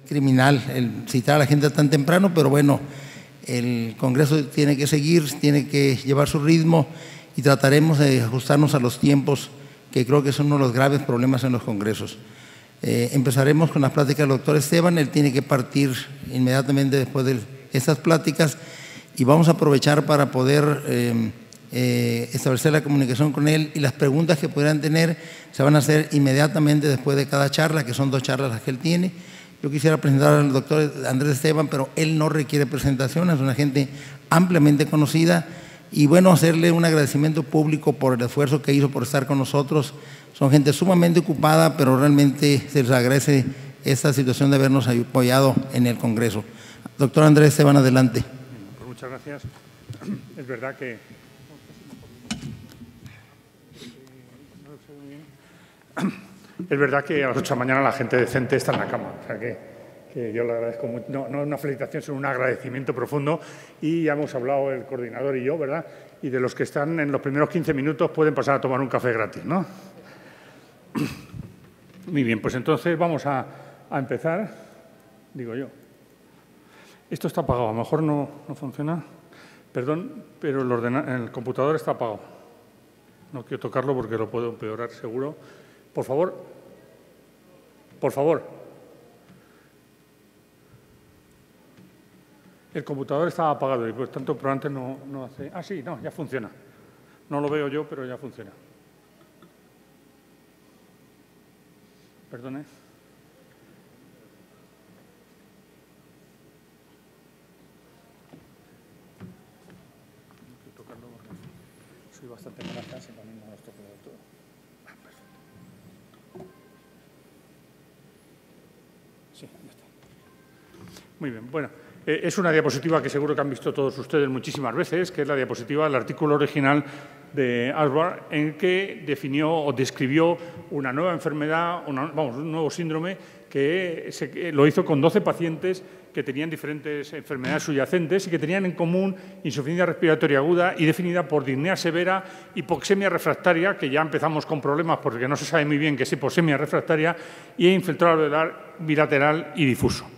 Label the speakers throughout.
Speaker 1: criminal el citar a la gente tan temprano, pero bueno, el Congreso tiene que seguir, tiene que llevar su ritmo y trataremos de ajustarnos a los tiempos, que creo que son uno de los graves problemas en los congresos. Empezaremos con las pláticas del doctor Esteban. Él tiene que partir inmediatamente después de estas pláticas y vamos a aprovechar para poder establecer la comunicación con él, y las preguntas que pudieran tener se van a hacer inmediatamente después de cada charla, que son 2 charlas las que él tiene. Yo quisiera presentar al doctor Andrés Esteban, pero él no requiere presentación, es una gente ampliamente conocida, y bueno, hacerle un agradecimiento público por el esfuerzo que hizo por estar con nosotros. Son gente sumamente ocupada, pero realmente se les agradece esta situación de habernos apoyado en el Congreso. Doctor Andrés Esteban, adelante.
Speaker 2: Pues muchas gracias. Es verdad que a las 8 de la mañana la gente decente está en la cama. O sea que yo le agradezco mucho. No es una felicitación, sino un agradecimiento profundo. Y ya hemos hablado el coordinador y yo, ¿verdad? Y de los que están en los primeros 15 minutos pueden pasar a tomar un café gratis, ¿no? Muy bien, pues entonces vamos a empezar. Digo yo. Esto está apagado, a lo mejor no funciona. Perdón, pero el computador está apagado. No quiero tocarlo porque lo puedo empeorar seguro. Por favor. Por favor. El computador estaba apagado y por tanto probablemente no hace... Ah, sí, no, ya funciona. No lo veo yo, pero ya funciona. Perdone. No quiero tocarlo porque soy bastante malata, si también no los toco del todo. Perfecto. Sí, ya está. Muy bien, bueno. Es una diapositiva que seguro que han visto todos ustedes muchísimas veces, que es la diapositiva del artículo original de Ashworth, en que definió o describió una nueva enfermedad, un nuevo síndrome, que lo hizo con 12 pacientes que tenían diferentes enfermedades subyacentes y que tenían en común insuficiencia respiratoria aguda y definida por disnea severa, hipoxemia refractaria, que ya empezamos con problemas porque no se sabe muy bien qué es hipoxemia refractaria, y infiltrado alveolar bilateral y difuso.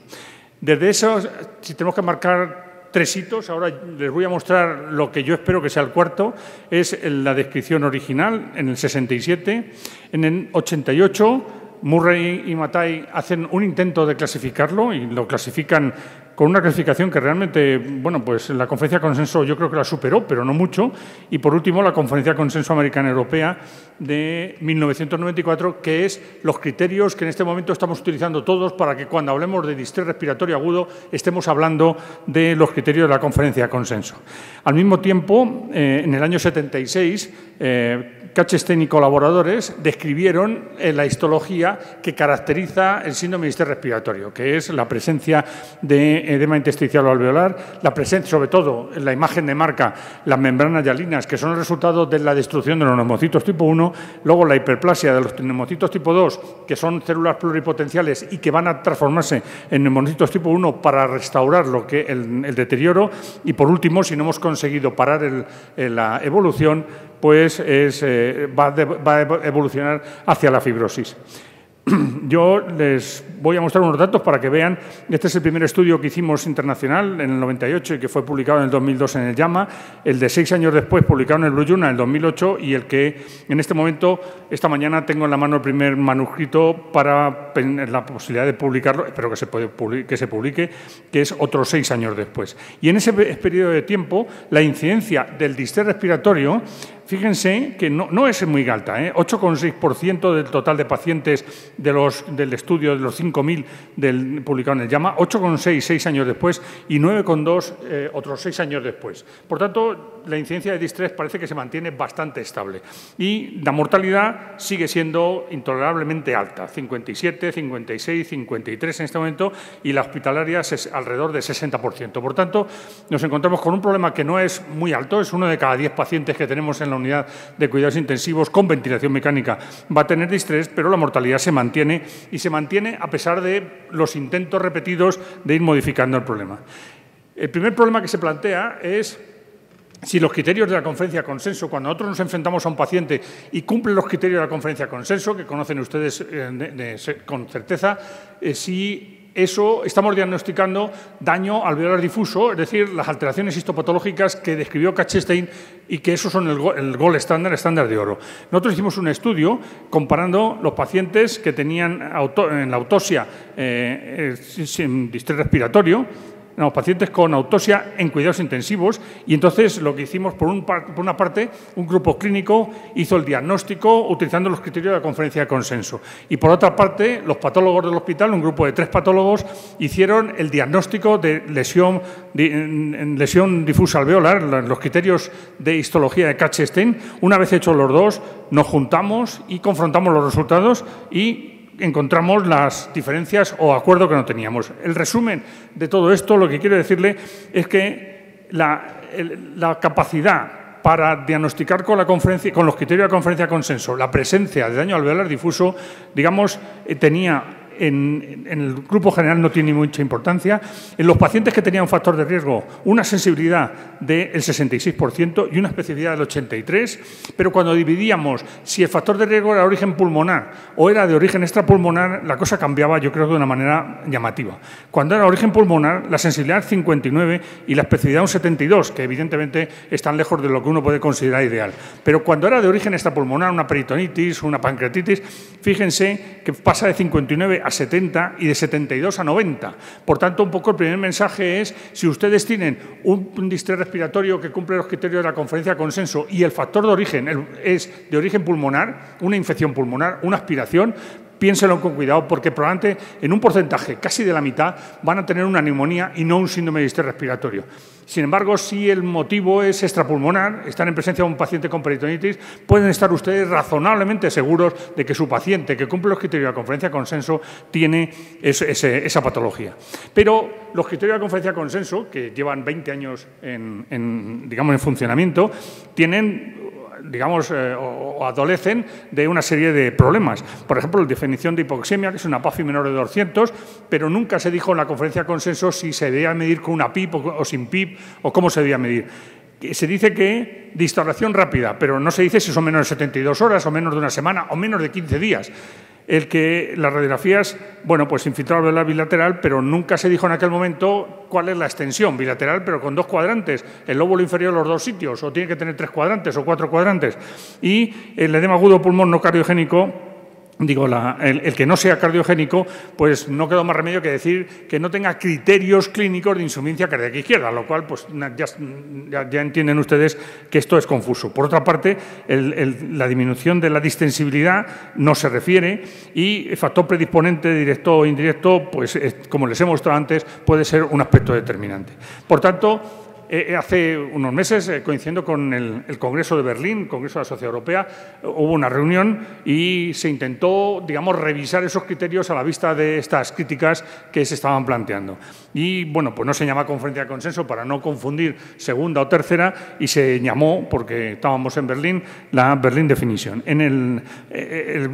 Speaker 2: Desde eso, si tenemos que marcar 3 hitos, ahora les voy a mostrar lo que yo espero que sea el cuarto, es la descripción original en el 67. En el 88, Murray y Mattei hacen un intento de clasificarlo y lo clasifican con una clasificación que realmente, bueno, pues la Conferencia de Consenso yo creo que la superó, pero no mucho. Y por último, la Conferencia de Consenso Americana-Europea de 1994, que es los criterios que en este momento estamos utilizando todos para que cuando hablemos de distrés respiratorio agudo estemos hablando de los criterios de la Conferencia de Consenso. Al mismo tiempo, en el año 76, Kachestein y colaboradores describieron la histología que caracteriza el síndrome de distrés respiratorio, que es la presencia de edema intersticial o alveolar, la presencia, sobre todo, en la imagen de marca, las membranas hialinas, que son el resultado de la destrucción de los neumocitos tipo 1, luego la hiperplasia de los neumocitos tipo 2, que son células pluripotenciales y que van a transformarse en neumocitos tipo 1 para restaurar el deterioro, y por último, si no hemos conseguido parar la evolución, pues va a evolucionar hacia la fibrosis. Yo les voy a mostrar unos datos para que vean. Este es el primer estudio que hicimos internacional en el 98 y que fue publicado en el 2002 en el JAMA, el de 6 años después publicado en el Blue Journal en el 2008 y el que en este momento, esta mañana, tengo en la mano el primer manuscrito para la posibilidad de publicarlo, espero que se publique, que es otros 6 años después. Y en ese periodo de tiempo, la incidencia del distrés respiratorio, fíjense que no es muy alta, 8,6% del total de pacientes del estudio de los 5.000 publicado en el JAMA, 8,6 6 años después y 9,2 otros 6 años después. Por tanto, la incidencia de distrés parece que se mantiene bastante estable y la mortalidad sigue siendo intolerablemente alta, 57, 56, 53 en este momento, y la hospitalaria es alrededor de 60%. Por tanto, nos encontramos con un problema que no es muy alto, es 1 de cada 10 pacientes que tenemos en la unidad de cuidados intensivos con ventilación mecánica va a tener distrés, pero la mortalidad se mantiene y se mantiene a pesar de los intentos repetidos de ir modificando el problema. El primer problema que se plantea es si los criterios de la Conferencia de Consenso, cuando nosotros nos enfrentamos a un paciente y cumple los criterios de la Conferencia de Consenso, que conocen ustedes con certeza, si eso estamos diagnosticando daño alveolar difuso, es decir, las alteraciones histopatológicas que describió Kachenstein y que esos son el gold estándar, estándar de oro. Nosotros hicimos un estudio comparando los pacientes que tenían en la autopsia distrés respiratorio, los pacientes con autopsia en cuidados intensivos, y entonces lo que hicimos, por una parte, un grupo clínico hizo el diagnóstico utilizando los criterios de la conferencia de consenso, y por otra parte, los patólogos del hospital, un grupo de 3 patólogos, hicieron el diagnóstico de lesión difusa alveolar, los criterios de histología de Kachenstein. Una vez hechos los dos, nos juntamos y confrontamos los resultados y encontramos las diferencias o acuerdos que no teníamos. El resumen de todo esto, lo que quiero decirle es que la capacidad para diagnosticar con los criterios de la conferencia de consenso la presencia de daño alveolar difuso, digamos, tenía en el grupo general no tiene mucha importancia. En los pacientes que tenían un factor de riesgo, una sensibilidad del 66% y una especificidad del 83%, pero cuando dividíamos si el factor de riesgo era de origen pulmonar o era de origen extrapulmonar, la cosa cambiaba, yo creo, de una manera llamativa. Cuando era de origen pulmonar, la sensibilidad 59 y la especificidad un 72, que evidentemente están lejos de lo que uno puede considerar ideal. Pero cuando era de origen extrapulmonar, una peritonitis, una pancreatitis, fíjense que pasa de 59 a 70 y de 72 a 90. Por tanto, un poco el primer mensaje es, si ustedes tienen un distrés respiratorio que cumple los criterios de la conferencia de consenso y el factor de origen es de origen pulmonar, una infección pulmonar, una aspiración, piénselo con cuidado, porque probablemente en un porcentaje casi de la mitad van a tener una neumonía y no un síndrome de distrés respiratorio. Sin embargo, si el motivo es extrapulmonar, están en presencia de un paciente con peritonitis, pueden estar ustedes razonablemente seguros de que su paciente, que cumple los criterios de la conferencia de consenso, tiene esa patología. Pero los criterios de la conferencia de consenso, que llevan 20 años digamos, en funcionamiento, tienen, digamos, o adolecen de una serie de problemas. Por ejemplo, la definición de hipoxemia, que es una PAFI menor de 200, pero nunca se dijo en la conferencia de consenso si se debía medir con una PIP o sin PIP o cómo se debía medir. Se dice que de instalación rápida, pero no se dice si son menos de 72 horas o menos de una semana o menos de 15 días. El que las radiografías, bueno, pues infiltrado alveolar bilateral, pero nunca se dijo en aquel momento cuál es la extensión bilateral, pero con 2 cuadrantes, el lóbulo inferior los 2 sitios, o tiene que tener 3 cuadrantes o 4 cuadrantes. Y el edema agudo pulmón no cardiogénico, digo, el que no sea cardiogénico, pues no quedó más remedio que decir que no tenga criterios clínicos de insuficiencia cardíaca izquierda, lo cual pues ya entienden ustedes que esto es confuso. Por otra parte, la disminución de la distensibilidad no se refiere y el factor predisponente, directo o indirecto, pues como les he mostrado antes, puede ser un aspecto determinante. Por tanto, hace unos meses, coincidiendo con el Congreso de Berlín, Congreso de la Sociedad Europea, hubo una reunión y se intentó, digamos, revisar esos criterios a la vista de estas críticas que se estaban planteando. Y, bueno, pues no se llama conferencia de consenso para no confundir segunda o tercera, y se llamó, porque estábamos en Berlín, la Berlin Definition. En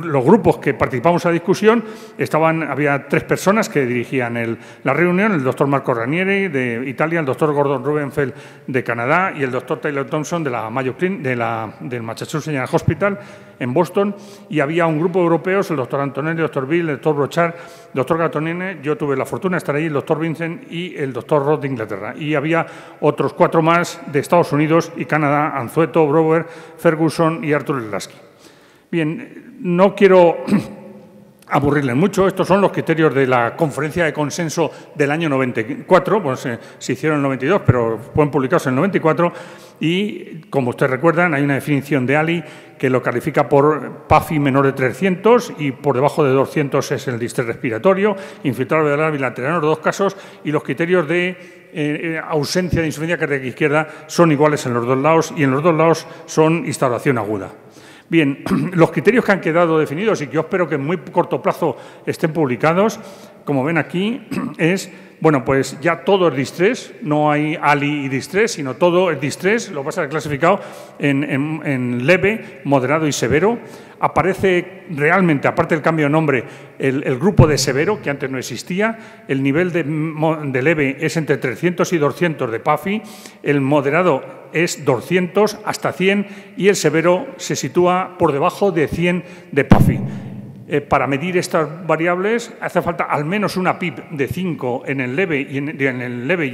Speaker 2: los grupos que participamos en la discusión había 3 personas que dirigían la reunión: el doctor Marco Ranieri de Italia, el doctor Gordon Rubenfeld de Canadá y el doctor Taylor Thompson de la Mayo Clinic, del Massachusetts General Hospital en Boston, y había un grupo de europeos, el doctor Antonelli, el doctor Bill, el doctor Brochard, el doctor Gatonene, yo tuve la fortuna de estar ahí, el doctor Vincent y el doctor Roth de Inglaterra. Y había otros 4 más de Estados Unidos y Canadá: Anzueto, Brower, Ferguson y Arthur Lasky. Bien, no quiero aburrirles mucho. Estos son los criterios de la conferencia de consenso del año 94, pues se hicieron en el 92, pero fueron publicados en el 94, y como ustedes recuerdan, hay una definición de Ali que lo califica por PAFI menor de 300 y por debajo de 200 es el distrés respiratorio, infiltrado alveolar bilateral en los 2 casos, y los criterios de ausencia de insuficiencia cardíaca izquierda son iguales en los 2 lados, y en los 2 lados son instauración aguda. Bien, los criterios que han quedado definidos y que yo espero que en muy corto plazo estén publicados, como ven aquí, es, bueno, pues ya todo es distrés, no hay ALI y distrés, sino todo es distrés, lo vas a ver clasificado en leve, moderado y severo. Aparece realmente, aparte del cambio de nombre, el grupo de severo, que antes no existía. El nivel de leve es entre 300 y 200 de PAFI, el moderado es 200 hasta 100 y el severo se sitúa por debajo de 100 de PAFI. Para medir estas variables hace falta al menos una PIB de 5 en el leve y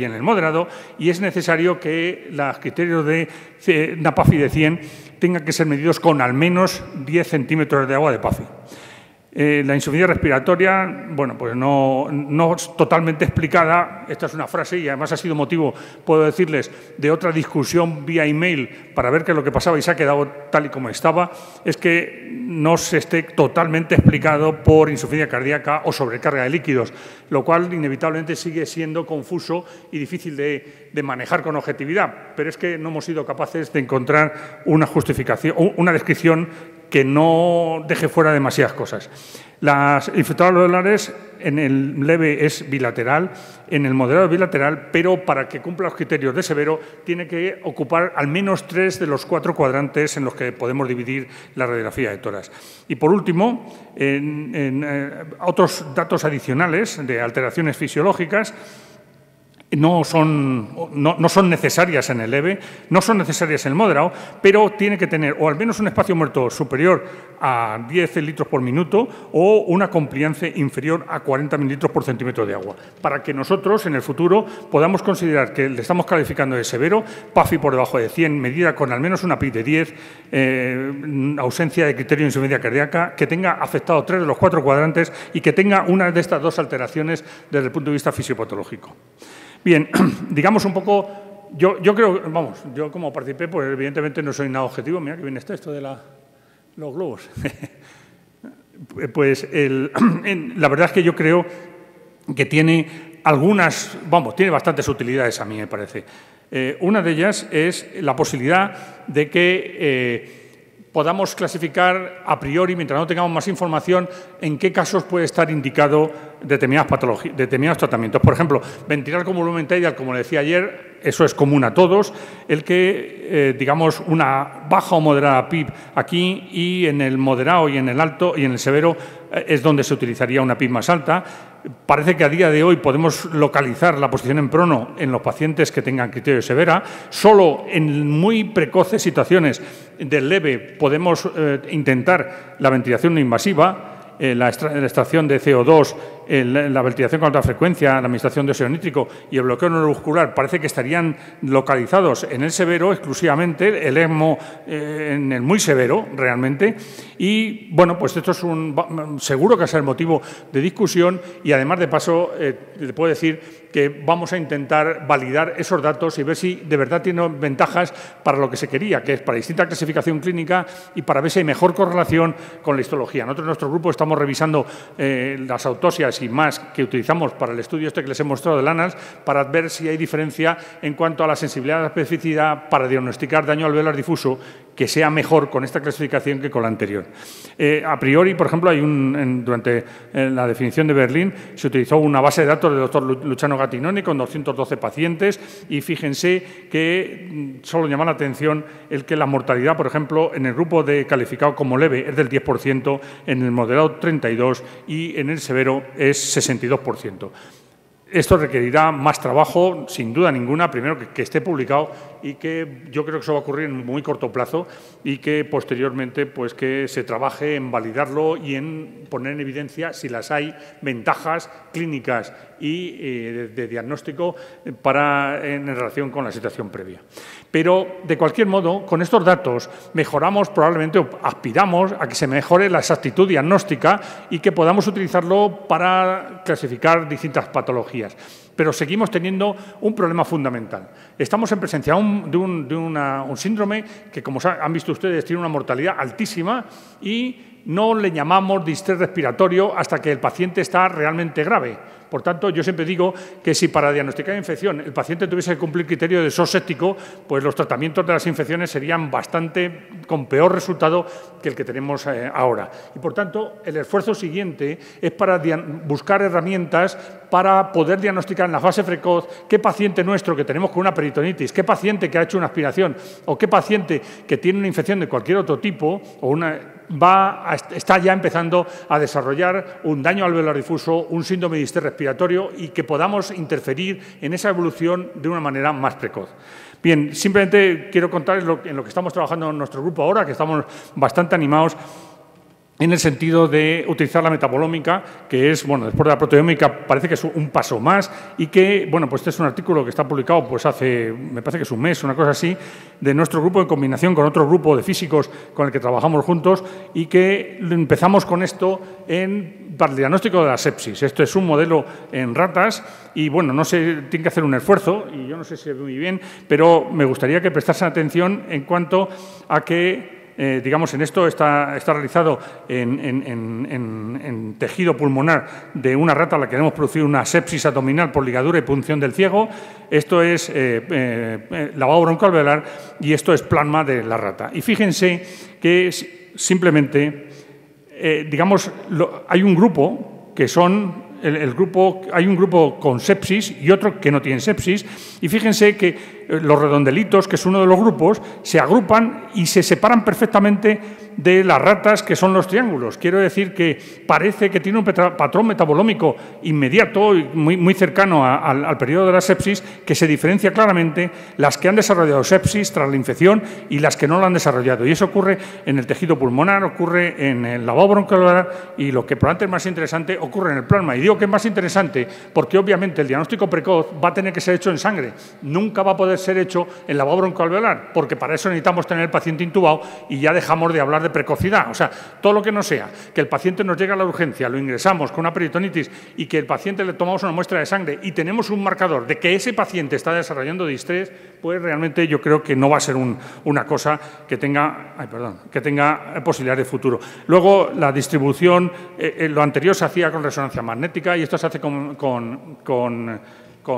Speaker 2: en el moderado, y es necesario que los criterios de una PAFI de 100 tengan que ser medidos con al menos 10 centímetros de agua de PAFI. La insuficiencia respiratoria, bueno, pues no es totalmente explicada. Esta es una frase y además ha sido motivo, puedo decirles, de otra discusión vía email para ver qué es lo que pasaba y se ha quedado tal y como estaba. Es que no se esté totalmente explicado por insuficiencia cardíaca o sobrecarga de líquidos, lo cual inevitablemente sigue siendo confuso y difícil de manejar con objetividad. Pero es que no hemos sido capaces de encontrar una justificación, una descripción que no deje fuera demasiadas cosas. Las infiltrados alveolares en el leve es bilateral, en el moderado es bilateral, pero para que cumpla los criterios de severo tiene que ocupar al menos 3 de los 4 cuadrantes en los que podemos dividir la radiografía de tórax. Y por último, otros datos adicionales de alteraciones fisiológicas no son necesarias en el leve, no son necesarias en el moderado, pero tiene que tener o al menos un espacio muerto superior a 10 litros por minuto o una compliance inferior a 40 mililitros por centímetro de agua, para que nosotros en el futuro podamos considerar que le estamos calificando de severo, PAFI por debajo de 100, medida con al menos una PIB de 10, ausencia de criterio de insuficiencia cardíaca, que tenga afectado 3 de los 4 cuadrantes y que tenga una de estas 2 alteraciones desde el punto de vista fisiopatológico. Bien, digamos un poco, yo creo, vamos, yo como participé, pues evidentemente no soy nada objetivo. Mira que bien está esto de los globos. Pues la verdad es que yo creo que tiene algunas, vamos, tiene bastantes utilidades a mí, me parece. Una de ellas es la posibilidad de que podamos clasificar a priori, mientras no tengamos más información, en qué casos puede estar indicado determinadas patologías, determinados tratamientos. Por ejemplo, ventilar con volumen tidal, como le decía ayer, eso es común a todos. El que, digamos, una baja o moderada PIB aquí y en el moderado y en el alto y en el severo es donde se utilizaría una PIB más alta. Parece que a día de hoy podemos localizar la posición en prono en los pacientes que tengan criterio severa. Solo en muy precoces situaciones del leve podemos intentar la ventilación no invasiva, la extracción de CO2, la ventilación con alta frecuencia, la administración de óxido nítrico y el bloqueo neuromuscular. Parece que estarían localizados en el severo exclusivamente, el ECMO en el muy severo realmente. Y, bueno, pues esto es seguro que va a ser motivo de discusión y, además, de paso, le puedo decir que vamos a intentar validar esos datos y ver si de verdad tienen ventajas para lo que se quería, que es para distinta clasificación clínica y para ver si hay mejor correlación con la histología. Nosotros en nuestro grupo estamos revisando las autopsias y más que utilizamos para el estudio este que les he mostrado del ANALS para ver si hay diferencia en cuanto a la sensibilidad y la especificidad para diagnosticar daño alveolar difuso, que sea mejor con esta clasificación que con la anterior. A priori, por ejemplo, durante la definición de Berlín se utilizó una base de datos del doctor Luciano Gattinoni con 212 pacientes y fíjense que solo llama la atención el que la mortalidad, por ejemplo, en el grupo de calificado como leve es del 10%, en el moderado 32% y en el severo es 62%. Esto requerirá más trabajo, sin duda ninguna, primero que esté publicado y que yo creo que eso va a ocurrir en muy corto plazo y que posteriormente pues que se trabaje en validarlo y en poner en evidencia si las hay ventajas clínicas y de diagnóstico en relación con la situación previa. Pero, de cualquier modo, con estos datos mejoramos probablemente o aspiramos a que se mejore la exactitud diagnóstica y que podamos utilizarlo para clasificar distintas patologías. Pero seguimos teniendo un problema fundamental. Estamos en presencia de un síndrome que, como han visto ustedes, tiene una mortalidad altísima y no le llamamos distrés respiratorio hasta que el paciente está realmente grave. Por tanto, yo siempre digo que si para diagnosticar infección el paciente tuviese que cumplir criterio de SOS séptico, pues los tratamientos de las infecciones serían bastante con peor resultado que el que tenemos ahora. Y, por tanto, el esfuerzo siguiente es para buscar herramientas para poder diagnosticar en la fase precoz qué paciente nuestro que tenemos con una peritonitis, qué paciente que ha hecho una aspiración o qué paciente que tiene una infección de cualquier otro tipo o está ya empezando a desarrollar un daño alveolar difuso, un síndrome de distrés respiratorio y que podamos interferir en esa evolución de una manera más precoz. Bien, simplemente quiero contarles en lo que estamos trabajando en nuestro grupo ahora, que estamos bastante animados. en el sentido de utilizar la metabolómica, que es, bueno, después de la proteómica parece que es un paso más y que, bueno, pues este es un artículo que está publicado pues hace, me parece que es un mes, una cosa así, de nuestro grupo en combinación con otro grupo de físicos con el que trabajamos juntos y que empezamos con esto para el diagnóstico de la sepsis. Esto es un modelo en ratas y, bueno, no sé, tiene que hacer un esfuerzo y yo no sé si se ve muy bien, pero me gustaría que prestasen atención en cuanto a que digamos, en esto está realizado en tejido pulmonar de una rata a la que hemos producido una sepsis abdominal por ligadura y punción del ciego. Esto es lavado broncoalveolar y esto es plasma de la rata. Y fíjense que simplemente, digamos, hay un grupo que son hay un grupo con sepsis y otro que no tiene sepsis, y fíjense que los redondelitos, que es uno de los grupos, se agrupan y se separan perfectamente de las ratas, que son los triángulos. Quiero decir que parece que tiene un patrón metabolómico inmediato y muy cercano al periodo de la sepsis, que se diferencia claramente las que han desarrollado sepsis tras la infección y las que no la han desarrollado. Y eso ocurre en el tejido pulmonar, ocurre en el lavado broncoalveolar y, lo que probablemente es más interesante, ocurre en el plasma. Y digo que es más interesante porque, obviamente, el diagnóstico precoz va a tener que ser hecho en sangre. Nunca va a poder ser hecho en lavado broncoalveolar, porque para eso necesitamos tener el paciente intubado y ya dejamos de hablar de precocidad. O sea, todo lo que no sea que el paciente nos llegue a la urgencia, lo ingresamos con una peritonitis y que el paciente le tomamos una muestra de sangre y tenemos un marcador de que ese paciente está desarrollando distrés, pues realmente yo creo que no va a ser una cosa que tenga, posibilidades de futuro. Luego, la distribución, lo anterior se hacía con resonancia magnética y esto se hace con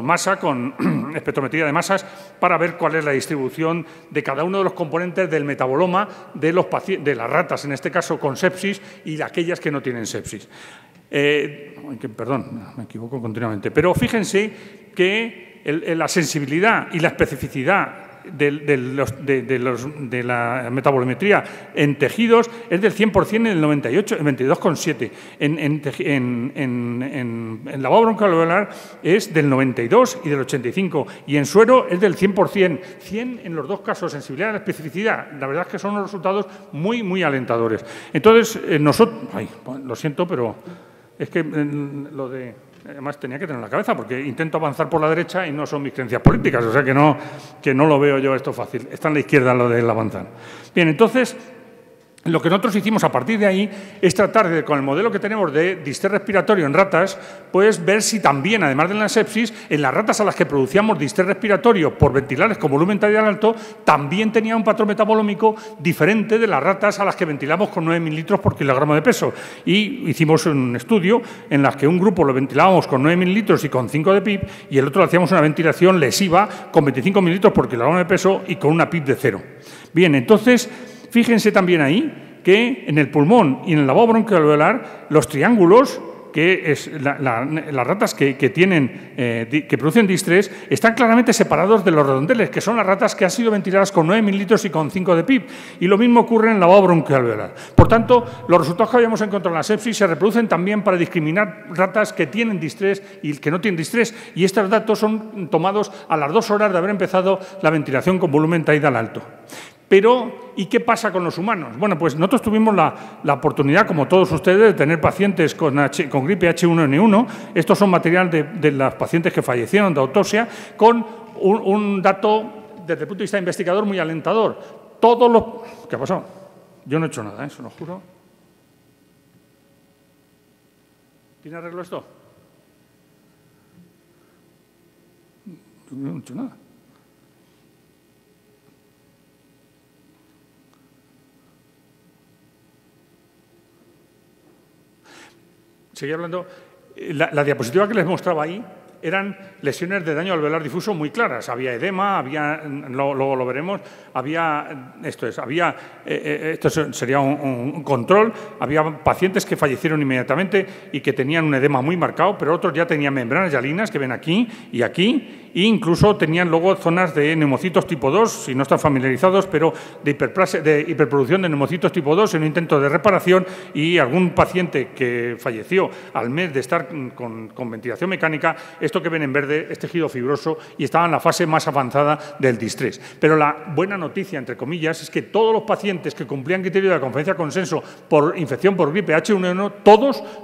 Speaker 2: masa, con espectrometría de masas, para ver cuál es la distribución de cada uno de los componentes del metaboloma de las ratas, en este caso con sepsis, y de aquellas que no tienen sepsis. Perdón, me equivoco continuamente. Pero fíjense que la sensibilidad y la especificidad de la metabolometría en tejidos es del 100% en el 98, el 22,7. En lavado broncoalveolar es del 92 y del 85. Y en suero es del 100%. 100 en los dos casos, sensibilidad y la especificidad. La verdad es que son unos resultados muy, muy alentadores. Entonces, nosotros... lo siento, pero es que además, tenía que tener en la cabeza, porque intento avanzar por la derecha y no son mis creencias políticas, o sea que no lo veo yo esto fácil. Está en la izquierda lo del avanzar. Bien, entonces, lo que nosotros hicimos a partir de ahí es tratar de, con el modelo que tenemos de distrés respiratorio en ratas, pues ver si también, además de la sepsis, en las ratas a las que producíamos distrés respiratorio por ventilarles con volumen tidal alto, también tenía un patrón metabolómico diferente de las ratas a las que ventilamos con 9 mililitros por kilogramo de peso. Y hicimos un estudio en las que un grupo lo ventilábamos con 9 mililitros y con 5 de PIB, y el otro le hacíamos una ventilación lesiva con 25 mililitros por kilogramo de peso y con una PIB de 0. Bien, entonces, fíjense también ahí que en el pulmón y en el lavado broncoalveolar los triángulos, que es las ratas que producen distrés, están claramente separados de los redondeles, que son las ratas que han sido ventiladas con 9 mililitros y con 5 de PIB. Y lo mismo ocurre en el lavado broncoalveolar. Por tanto, los resultados que habíamos encontrado en la sepsis se reproducen también para discriminar ratas que tienen distrés y que no tienen distrés. Y estos datos son tomados a las 2 horas de haber empezado la ventilación con volumen tidal alto. Pero, ¿y qué pasa con los humanos? Bueno, pues nosotros tuvimos la oportunidad, como todos ustedes, de tener pacientes con gripe H1N1. Estos son material de las pacientes que fallecieron de autopsia, con un dato, desde el punto de vista investigador, muy alentador. ¿Qué ha pasado? Yo no he hecho nada, se lo juro. ¿Tiene arreglo esto? Yo no he hecho nada. Seguía hablando. La diapositiva que les mostraba ahí eran lesiones de daño alveolar difuso muy claras. Había edema, luego lo veremos, esto sería un control, había pacientes que fallecieron inmediatamente y que tenían un edema muy marcado, pero otros ya tenían membranas hialinas que ven aquí y aquí, e incluso tenían luego zonas de neumocitos tipo 2, si no están familiarizados, pero de hiperproducción de neumocitos tipo 2 en un intento de reparación, y algún paciente que falleció al mes de estar con ventilación mecánica. Esto que ven en verde es tejido fibroso y estaba en la fase más avanzada del distrés. Pero la buena noticia, entre comillas, es que todos los pacientes que cumplían criterio de la conferencia de consenso por infección por gripe H1N1,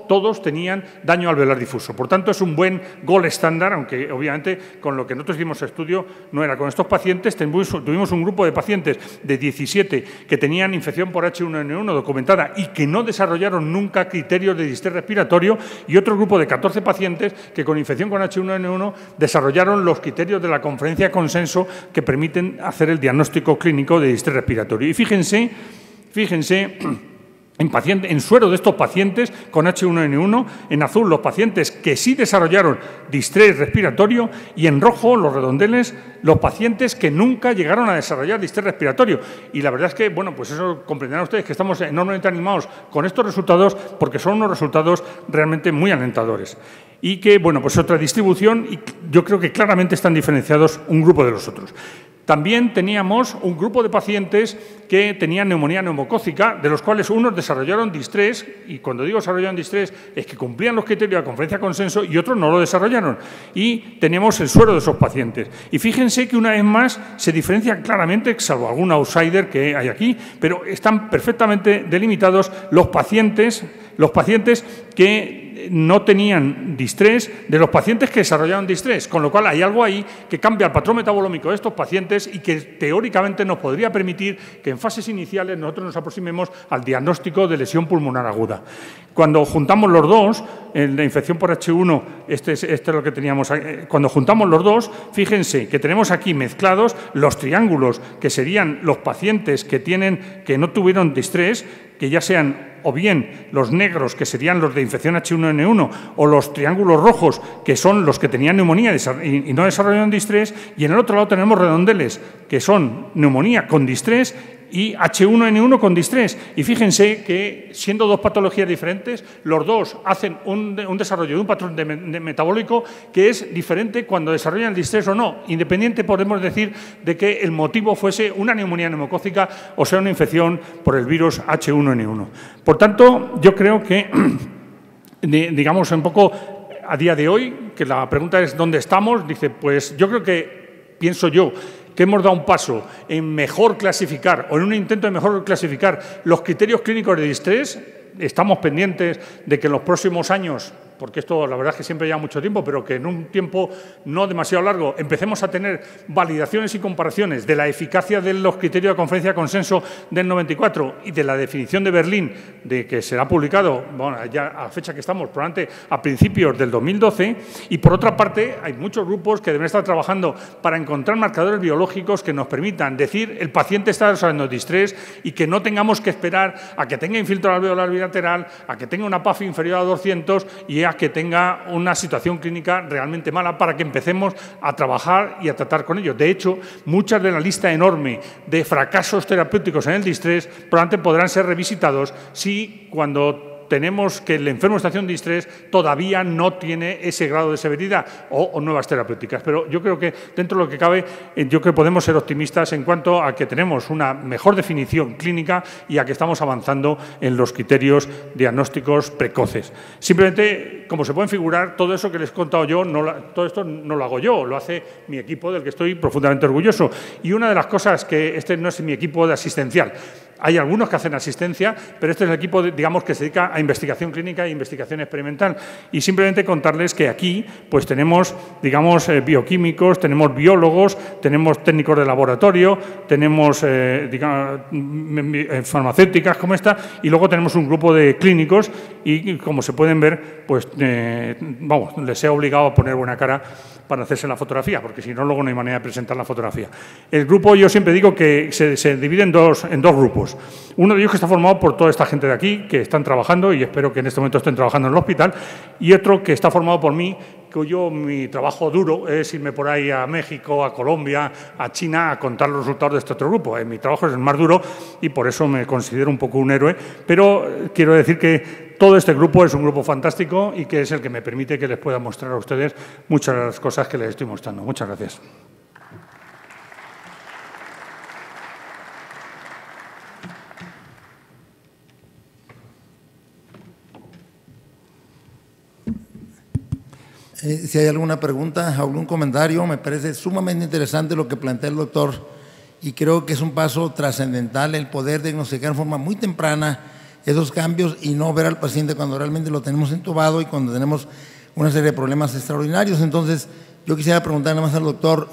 Speaker 2: todos tenían daño alveolar difuso. Por tanto, es un buen gold estándar, aunque obviamente con lo que nosotros hicimos estudio no era. Con estos pacientes tuvimos un grupo de pacientes de 17 que tenían infección por H1N1 documentada y que no desarrollaron nunca criterios de distrés respiratorio, y otro grupo de 14 pacientes que con infección con H1N1 desarrollaron los criterios de la conferencia de consenso que permiten hacer el diagnóstico clínico de distrés respiratorio. Y fíjense en suero de estos pacientes con H1N1, en azul los pacientes que sí desarrollaron distrés respiratorio, y en rojo, los redondeles, los pacientes que nunca llegaron a desarrollar distrés respiratorio. Y la verdad es que, bueno, pues eso comprenderán ustedes que estamos enormemente animados con estos resultados, porque son unos resultados realmente muy alentadores. Y que, bueno, pues otra distribución, y yo creo que claramente están diferenciados un grupo de los otros. También teníamos un grupo de pacientes que tenían neumonía neumocócica, de los cuales unos desarrollaron distrés, y cuando digo desarrollaron distrés es que cumplían los criterios de la conferencia de consenso, y otros no lo desarrollaron. Y tenemos el suero de esos pacientes. Y fíjense que una vez más se diferencian claramente, salvo algún outsider que hay aquí, pero están perfectamente delimitados los pacientes que no tenían distrés de los pacientes que desarrollaron distrés, con lo cual hay algo ahí que cambia el patrón metabolómico de estos pacientes y que teóricamente nos podría permitir que en fases iniciales nosotros nos aproximemos al diagnóstico de lesión pulmonar aguda. Cuando juntamos los dos, en la infección por H1, este es lo que teníamos. Cuando juntamos los dos, fíjense que tenemos aquí mezclados los triángulos, que serían los pacientes que no tuvieron distrés, que ya sean o bien los negros, que serían los de infección H1N1, o los triángulos rojos, que son los que tenían neumonía y no desarrollaron distrés, y en el otro lado tenemos redondeles, que son neumonía con distrés y H1N1 con distrés. Y fíjense que, siendo dos patologías diferentes, los dos hacen un desarrollo de un patrón de metabólico que es diferente cuando desarrollan el distrés o no, independiente, podemos decir, de que el motivo fuese una neumonía neumocócica o sea una infección por el virus H1N1. Por tanto, yo creo que, digamos, un poco a día de hoy, que la pregunta es ¿dónde estamos? Dice, pues yo creo que, pienso yo, que hemos dado un paso en mejor clasificar, o en un intento de mejor clasificar los criterios clínicos de distrés. Estamos pendientes de que en los próximos años, porque esto la verdad es que siempre lleva mucho tiempo, pero que en un tiempo no demasiado largo empecemos a tener validaciones y comparaciones de la eficacia de los criterios de conferencia de consenso del 94 y de la definición de Berlín, de que será publicado, bueno, ya a la fecha que estamos, probablemente a principios del 2012. Y por otra parte, hay muchos grupos que deben estar trabajando para encontrar marcadores biológicos que nos permitan decir el paciente está desarrollando distrés y que no tengamos que esperar a que tenga infiltrado alveolar bilateral, a que tenga una PAF inferior a 200 y a que tenga una situación clínica realmente mala para que empecemos a trabajar y a tratar con ello. De hecho, muchas de la lista enorme de fracasos terapéuticos en el distrés probablemente podrán ser revisitados si cuando tenemos que el enfermo en estación de distrés todavía no tiene ese grado de severidad o nuevas terapéuticas. Pero yo creo que dentro de lo que cabe, yo creo que podemos ser optimistas en cuanto a que tenemos una mejor definición clínica y a que estamos avanzando en los criterios diagnósticos precoces. Simplemente, como se pueden figurar, todo eso que les he contado yo, todo esto no lo hago yo, lo hace mi equipo, del que estoy profundamente orgulloso. Y una de las cosas que este no es mi equipo de asistencial. Hay algunos que hacen asistencia, pero este es el equipo, digamos, que se dedica a investigación clínica e investigación experimental. Y simplemente contarles que aquí pues tenemos, digamos, bioquímicos, tenemos biólogos, tenemos técnicos de laboratorio, tenemos digamos, farmacéuticas como esta, y luego tenemos un grupo de clínicos y, como se pueden ver, pues vamos, les he obligado a poner buena cara para hacerse la fotografía, porque si no, luego no hay manera de presentar la fotografía. El grupo, yo siempre digo que se divide en dos grupos. grupos. Uno de ellos que está formado por toda esta gente de aquí, que están trabajando y espero que en este momento estén trabajando en el hospital, y otro que está formado por mí, mi trabajo duro es irme por ahí a México, a Colombia, a China, a contar los resultados de este otro grupo. Mi trabajo es el más duro y por eso me considero un poco un héroe, pero quiero decir que todo este grupo es un grupo fantástico y que es el que me permite que les pueda mostrar a ustedes muchas de las cosas que les estoy mostrando. Muchas gracias.
Speaker 1: Si hay alguna pregunta, algún comentario, me parece sumamente interesante lo que plantea el doctor y creo que es un paso trascendental el poder diagnosticar en forma muy temprana esos cambios y no ver al paciente cuando realmente lo tenemos entubado y cuando tenemos una serie de problemas extraordinarios. Entonces, yo quisiera preguntar nada más al doctor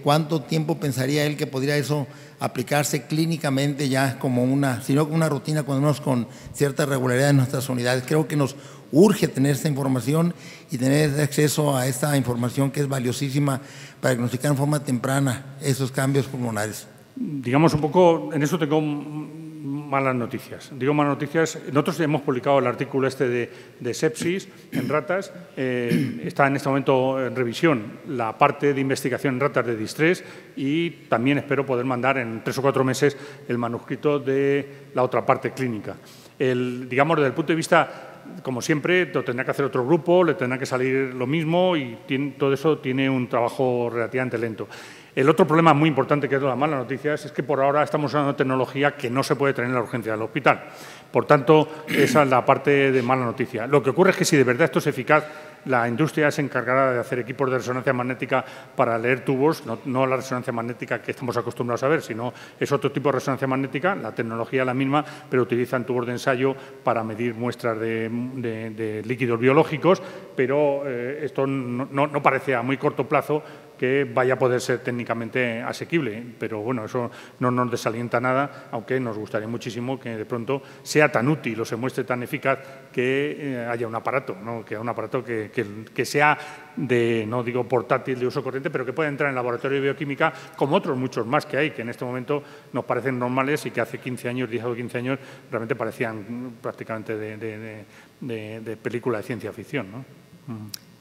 Speaker 1: cuánto tiempo pensaría él que podría eso aplicarse clínicamente ya como sino como una rutina, cuando menos con cierta regularidad en nuestras unidades. Creo que nos urge tener esta información y tener acceso a esta información que es valiosísima para diagnosticar en forma temprana esos cambios pulmonares.
Speaker 2: Digamos un poco, en eso tengo malas noticias. Digo malas noticias, nosotros hemos publicado el artículo de sepsis en ratas, está en este momento en revisión la parte de investigación en ratas de distrés y también espero poder mandar en 3 o 4 meses el manuscrito de la otra parte clínica. Digamos, desde el punto de vista, como siempre, lo tendrá que hacer otro grupo, le tendrá que salir lo mismo y todo eso tiene un trabajo relativamente lento. El otro problema muy importante, que es la mala noticia, es que por ahora estamos usando tecnología que no se puede tener en la urgencia del hospital. Por tanto, esa es la parte de mala noticia. Lo que ocurre es que si de verdad esto es eficaz, la industria se encargará de hacer equipos de resonancia magnética para leer tubos, no la resonancia magnética que estamos acostumbrados a ver, sino es otro tipo de resonancia magnética, la tecnología es la misma, pero utilizan tubos de ensayo para medir muestras de líquidos biológicos, pero esto no parece a muy corto plazo que vaya a poder ser técnicamente asequible, pero bueno, eso no nos desalienta nada, aunque nos gustaría muchísimo que de pronto sea tan útil o se muestre tan eficaz que haya un aparato, ¿no? Que haya un aparato que sea no digo portátil de uso corriente, pero que pueda entrar en el laboratorio de bioquímica, como otros muchos más que hay, que en este momento nos parecen normales y que hace 15 años, 10 o 15 años, realmente parecían prácticamente de película de ciencia ficción, ¿no?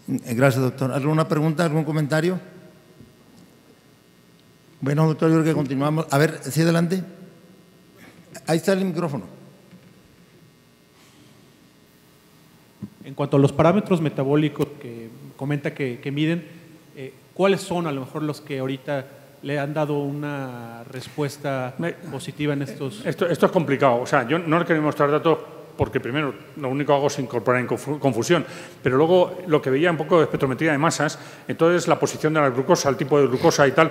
Speaker 1: Gracias, doctor. ¿Alguna pregunta, algún comentario? Bueno, doctor, yo creo que continuamos. A ver, sí, adelante. Ahí está el micrófono.
Speaker 3: En cuanto a los parámetros metabólicos que comenta que miden, ¿cuáles son a lo mejor los que ahorita le han dado una respuesta positiva en estos? Esto
Speaker 2: es complicado. O sea, yo no le quería mostrar datos porque primero lo único que hago es incorporar en confusión, pero luego lo que veía un poco de espectrometría de masas, entonces la posición de la glucosa, el tipo de glucosa y tal,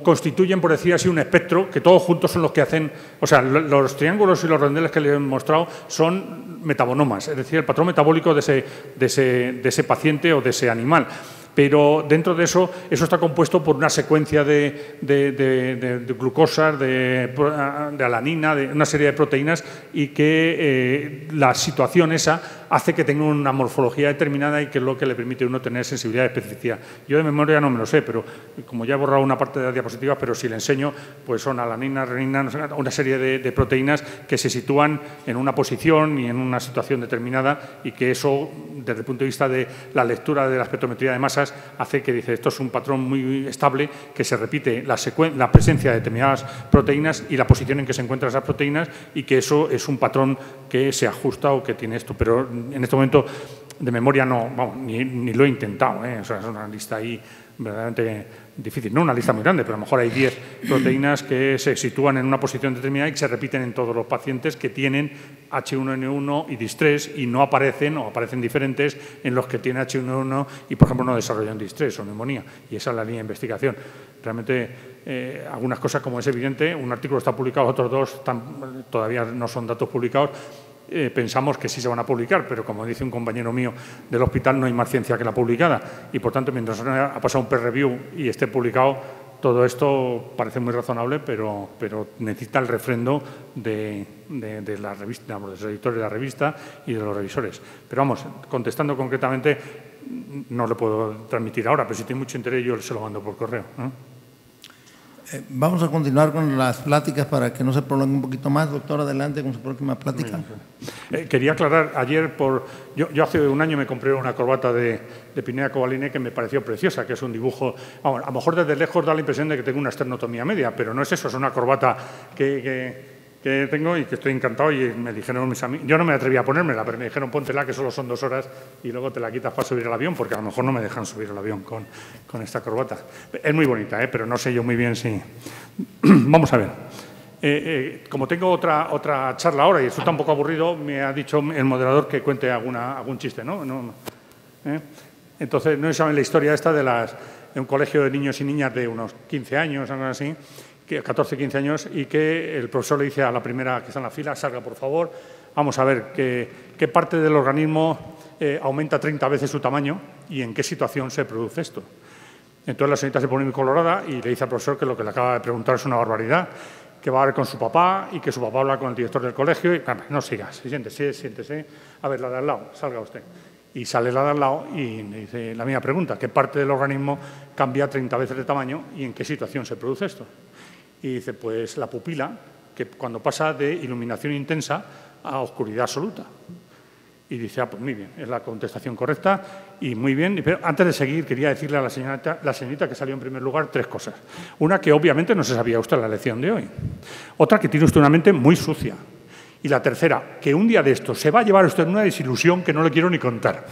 Speaker 2: constituyen, por decir así, un espectro que todos juntos son los que hacen, o sea, los triángulos y los rondeles que le he mostrado son metabonomas, es decir, el patrón metabólico de ese paciente o de ese animal. Pero dentro de eso está compuesto por una secuencia de glucosas, de alanina, de una serie de proteínas y que la situación esa hace que tenga una morfología determinada y que es lo que le permite a uno tener sensibilidad y especificidad. Yo de memoria no me lo sé, pero como ya he borrado una parte de las diapositivas, pero si le enseño, pues son alanina, renina, una serie de proteínas que se sitúan en una posición y en una situación determinada y que eso, desde el punto de vista de la lectura de la espectrometría de masas, hace que dice esto es un patrón muy estable que se repite la presencia de determinadas proteínas y la posición en que se encuentran esas proteínas y que eso es un patrón que se ajusta o que tiene esto. Pero en este momento de memoria no, vamos, ni lo he intentado, O sea, es una lista ahí verdaderamente difícil. No una lista muy grande, pero a lo mejor hay 10 proteínas que se sitúan en una posición determinada y que se repiten en todos los pacientes que tienen H1N1 y distrés y no aparecen o aparecen diferentes en los que tienen H1N1 y, por ejemplo, no desarrollan distrés o neumonía. Y esa es la línea de investigación. Realmente, algunas cosas, como es evidente, un artículo está publicado, otros dos todavía no son datos publicados. Pensamos que sí se van a publicar, pero como dice un compañero mío del hospital, no hay más ciencia que la publicada. Y, por tanto, mientras ha pasado un peer review y esté publicado, todo esto parece muy razonable, pero necesita el refrendo de la revista, de los editores de la revista y de los revisores. Pero vamos, contestando concretamente, no le puedo transmitir ahora, pero si tiene mucho interés yo se lo mando por correo, ¿no?
Speaker 1: Vamos a continuar con las pláticas para que no se prolongue un poquito más. Doctor, adelante con su próxima plática.
Speaker 2: Quería aclarar, ayer, yo hace un año me compré una corbata de Pineda Cobaline que me pareció preciosa, que es un dibujo, vamos, a lo mejor desde lejos da la impresión de que tengo una esternotomía media, pero no es eso, es una corbata que tengo y que estoy encantado, y me dijeron mis amigos, yo no me atreví a ponérmela, pero me dijeron póntela que solo son 2 horas y luego te la quitas para subir al avión, porque a lo mejor no me dejan subir al avión con esta corbata. Es muy bonita, pero no sé yo muy bien si... Vamos a ver. Como tengo otra charla ahora y resulta un poco aburrido, me ha dicho el moderador que cuente algún chiste, ¿no? Entonces, no saben la historia esta de un colegio de niños y niñas de unos 15 años, algo así, 14, 15 años, y que el profesor le dice a la primera que está en la fila, salga por favor, vamos a ver qué parte del organismo aumenta 30 veces su tamaño y en qué situación se produce esto. Entonces la señorita se pone muy colorada y le dice al profesor que lo que le acaba de preguntar es una barbaridad, que va a ver con su papá y que su papá habla con el director del colegio y no sigas, siéntese, a ver, la de al lado, salga usted. Y sale la de al lado y le dice la misma pregunta, ¿qué parte del organismo cambia 30 veces de tamaño y en qué situación se produce esto? Y dice, pues la pupila, que cuando pasa de iluminación intensa a oscuridad absoluta. Y dice, pues muy bien, es la contestación correcta y muy bien. Pero antes de seguir, quería decirle a la señorita que salió en primer lugar 3 cosas. Una, que obviamente no se sabía usted la lección de hoy. Otra, que tiene usted una mente muy sucia. Y la tercera, que un día de esto se va a llevar usted una desilusión que no le quiero ni contar.